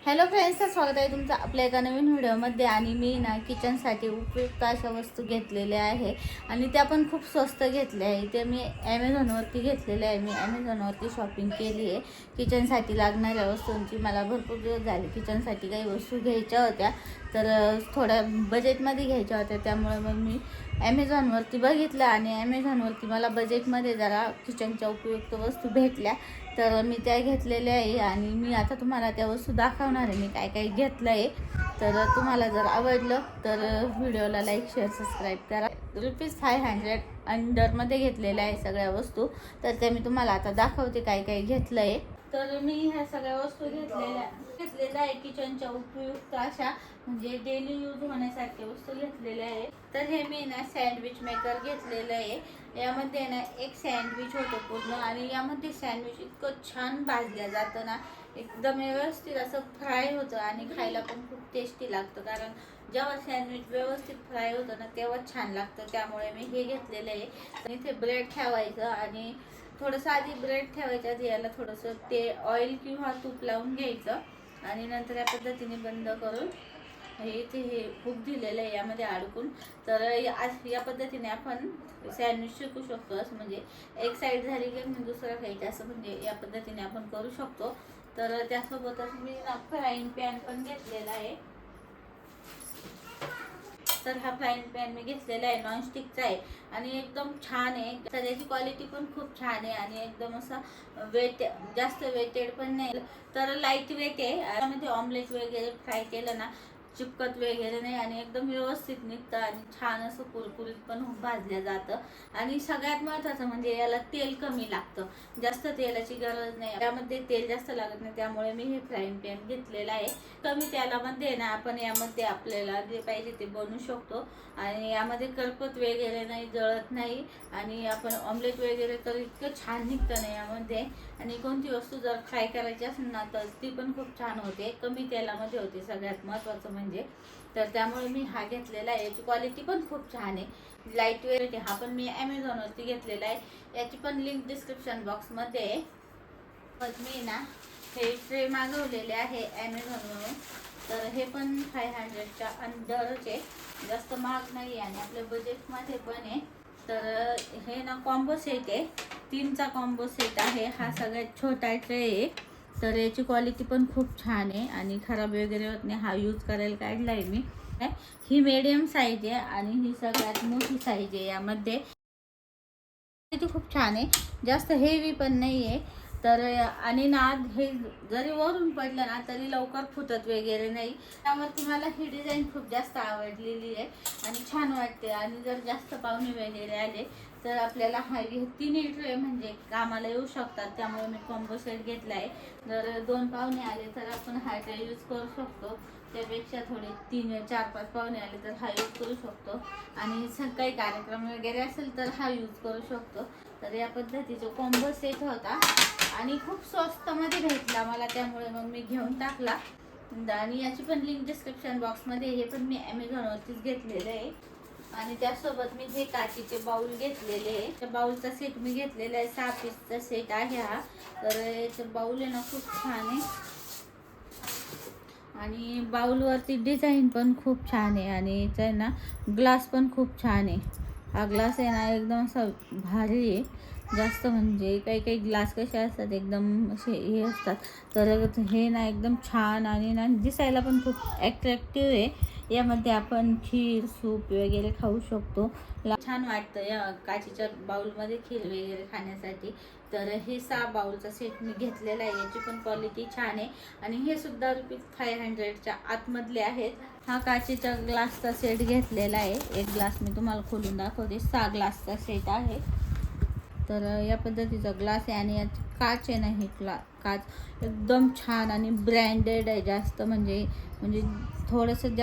Hello friends, स्वागत आहे तुमचं आपल्या एका नवीन व्हिडिओमध्ये. आणि मी ना किचनसाठी उपयुक्त अशा वस्तू घेतलेल्या आहे आणि त्या पण खूप स्वस्त घेतल्या आहे. ते मी ॲमेझॉनवरती घेतलेल्या आहे. मी ॲमेझॉनवरती शॉपिंग केली आहे किचनसाठी लागणाऱ्या वस्तूंची. मला भरपूर दिवस झाले किचनसाठी काही वस्तू घ्यायच्या होत्या, तर थोड्या बजेटमध्ये घ्यायच्या होत्या. त्यामुळे मग मी ॲमेझॉनवरती बघितलं आणि ॲमेझॉनवरती मला बजेटमध्ये जरा किचनच्या उपयुक्त वस्तू भेटल्या, तर मी त्या घेतलेल्या आहे. आणि मी आता तुम्हाला त्या वस्तू दाखवणार आहे मी काय काय घेतलं आहे. तर तुम्हाला जर आवडलं तर व्हिडिओला लाईक, शेअर, सबस्क्राईब करा. ₹500 अंडरमध्ये घेतलेल्या आहे सगळ्या वस्तू. तर त्या मी तुम्हाला आता दाखवते काय काय घेतलं आहे. तर मी ह्या सगळ्या वस्तू घेतलेल्या आहे किचनच्या उपयुक्त अशा, म्हणजे डेली यूज होण्यासारख्या वस्तू घेतलेल्या आहे. तर हे मी ना सँडविच मेकर घेतलेलं आहे. यामध्ये ना एक सँडविच होतं पूर्ण, आणि यामध्ये सँडविच इतकं छान भाजलं जातं ना, एकदम व्यवस्थित असं फ्राय होतं आणि खायला पण खूप टेस्टी लागतं. कारण जेव्हा सँडविच व्यवस्थित फ्राय होतं ना तेव्हा छान लागतं. त्यामुळे मी हे घेतलेलं आहे. आणि इथे ब्रेड ठेवायचं आणि थोडंसं आधी ब्रेड ठेवायच्या आधी याला थोडंसं ते ऑइल किंवा तूप लावून घ्यायचं आणि नंतर या पद्धतीने बंद करून इथे हे हुक दिलेलं आहे यामध्ये अडकून. तर या पद्धतीने आपण सँडविच शिकू शकतो. असं म्हणजे एक साईड झाली की दुसरं खायचं, असं म्हणजे या पद्धतीने आपण करू शकतो. तर त्यासोबतच मी फ्राईंग पॅन पण घेतलेला आहे. तर हा फ्राईंग पॅन मी घेतलेला आहे, नॉनस्टिकचा आहे आणि एकदम छान आहे. त्याची क्वालिटी पण खूप छान आहे आणि एकदम असा जास्त वेटेड पण नाही, तर लाईट वेट आहे. यामध्ये ऑमलेट वगैरे फ्राय केलं ना चिपकत वगैरे नाही आणि एकदम व्यवस्थित निघतं आणि छान असं कुरकुरीत पण भाजलं जातं. आणि सगळ्यात महत्त्वाचं म्हणजे याला तेल कमी लागतं, जास्त तेलाची गरज नाही, यामध्ये तेल जास्त लागत नाही. त्यामुळे मी हे फ्राईंग पॅन घेतलेलं आहे. कमी तेलामध्ये ना आपण यामध्ये आपल्याला जे पाहिजे ते बनवू शकतो आणि यामध्ये करपत वगैरे नाही, जळत नाही. आणि आपण ऑमलेट वगैरे तर इतकं छान निघतं ना यामध्ये. आणि कोणती वस्तू जर फ्राय करायची असेल ना तर ती पण खूप छान होते, कमी तेलामध्ये होते सगळ्यात महत्त्वाचं म्हणजे. तर त्यामुळे मी हा घेतलेला आहे. याची क्वालिटी पण खूप छान आहे, लाईट वेट आहे. हा पण मी ॲमेझॉनवरती घेतलेला आहे. याची पण लिंक डिस्क्रिप्शन बॉक्समध्ये आहे. पण मी ना हे ट्रे मागवलेले आहे ॲमेझॉनवरून. तर हे पण 500च्या अंडरच आहे, जास्त महाग नाही आणि आपल्या बजेटमध्ये पण आहे. तर हे ना कॉम्बो सेट आहे, 3चा कॉम्बो सेट आहे. हा सगळ्यात छोटा ट्रे आहे. तर याची क्वालिटी पण खूप छान आहे आणि खराब वगैरे होत नाही. हा यूज करायला काढला आहे मी. ही मीडियम साईज आहे आणि ही सगळ्यात मोठी साईज आहे. यामध्ये क्वालिटी खूप छान आहे, जास्त हेवी पण नाही आहे. तर आणि ना हे जरी वरून पडलं ना तरी लवकर फुटत वगैरे नाही. त्यावरती मला ही डिझाईन खूप जास्त आवडलेली आहे आणि छान वाटते. आणि जर जास्त पाहुणे वगैरे आले तर आपल्याला हा तिन्ही ट्रे म्हणजे कामाला येऊ शकतात. त्यामुळे मी कॉम्बो सेट घेतला आहे. जर 2 पाहुणे आले तर आपण हा ट्रे यूज करू शकतो. त्यापेक्षा थोडे 3-4-5 पाहुणे आले तर हा यूज करू शकतो. आणि काही कार्यक्रम वगैरे असेल तर हा यूज करू शकतो. तर या पद्धतीचा कॉम्बो सेट होता आणि खूप स्वस्तमध्ये भेटला मला, त्यामुळे मग मी घेऊन टाकला. आणि याची पण लिंक डिस्क्रिप्शन बॉक्समध्ये. हे पण मी ॲमेझॉनवरतीच घेतलेलं आहे. आणि त्यासोबत मी हे काचेचे बाउल घेतलेले आहे. त्या बाउलचा सेट मी घेतलेला आहे, 6 पीसचा सेट आहे हा. तर याचे बाउल आहे ना खूप छान आहे आणि बाउलवरती डिझाईन पण खूप छान आहे. आणि याचा आहे ना ग्लास पण खूप छान आहे. हा ग्लास आहे ना एकदम असा भारी आहे, जास्त म्हणजे काही काही ग्लास कसे असतात एकदम असे हे असतात, तर हे ना एकदम छान आणि ना दिसायला पण खूप ॲट्रॅक्टिव्ह आहे. यामध्ये आपण खीर, सूप वगैरे खाऊ शकतो. छान वाटतं या काचेच्या बाउलमध्ये खीर वगैरे खाण्यासाठी. तर हे 6 बाउलचा सेट मी घेतलेला आहे. याची पण क्वालिटी छान आहे आणि हे सुद्धा ₹500च्या आतमधले आहेत. हा काचेच्या ग्लासचा सेट घेतलेला आहे. एक ग्लास मी तुम्हाला खोलून दाखवते. 6 ग्लासचा सेट आहे. तर या पद्धतीचा ग्लास आहे आणि याची काच आहे ना, हे काच एकदम छान आणि ब्रँडेड आहे. जास्त म्हणजे थोडंसं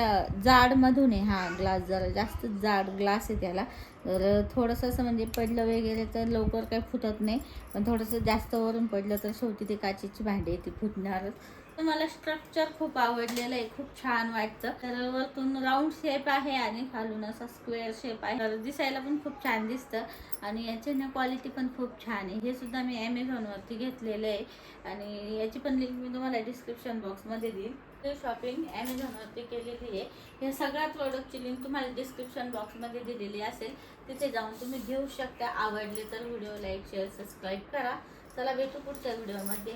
जाडमधून आहे हा ग्लास, जरा जास्त जाड ग्लास आहे त्याला. तर थोडंसं असं म्हणजे पडलं वगैरे तर लवकर काही फुटत नाही, पण थोडंसं जास्त वरून पडलं तर शेवटी ती काचेची भांडी ती फुटणारच. मला स्ट्रक्चर खूप आवडलेलं आहे, खूप छान वाटतं. तर वरतून राऊंड शेप आहे आणि खालून असा स्क्वेअर शेप आहे, तर दिसायला पण खूप छान दिसतं. आणि याची ना क्वालिटी पण खूप छान आहे. हे सुद्धा मी ॲमेझॉनवरती घेतलेलं आहे आणि याची पण लिंक मी तुम्हाला डिस्क्रिप्शन बॉक्समध्ये देईन. ते शॉपिंग ॲमेझॉनवरती केलेली आहे. या सगळ्या प्रोडक्टची लिंक तुम्हाला डिस्क्रिप्शन बॉक्समध्ये दिलेली असेल, तिथे जाऊन तुम्ही घेऊ शकता. आवडले तर व्हिडिओ लाईक शेअर सबस्क्राईब करा. चला भेटू पुढच्या व्हिडिओमध्ये.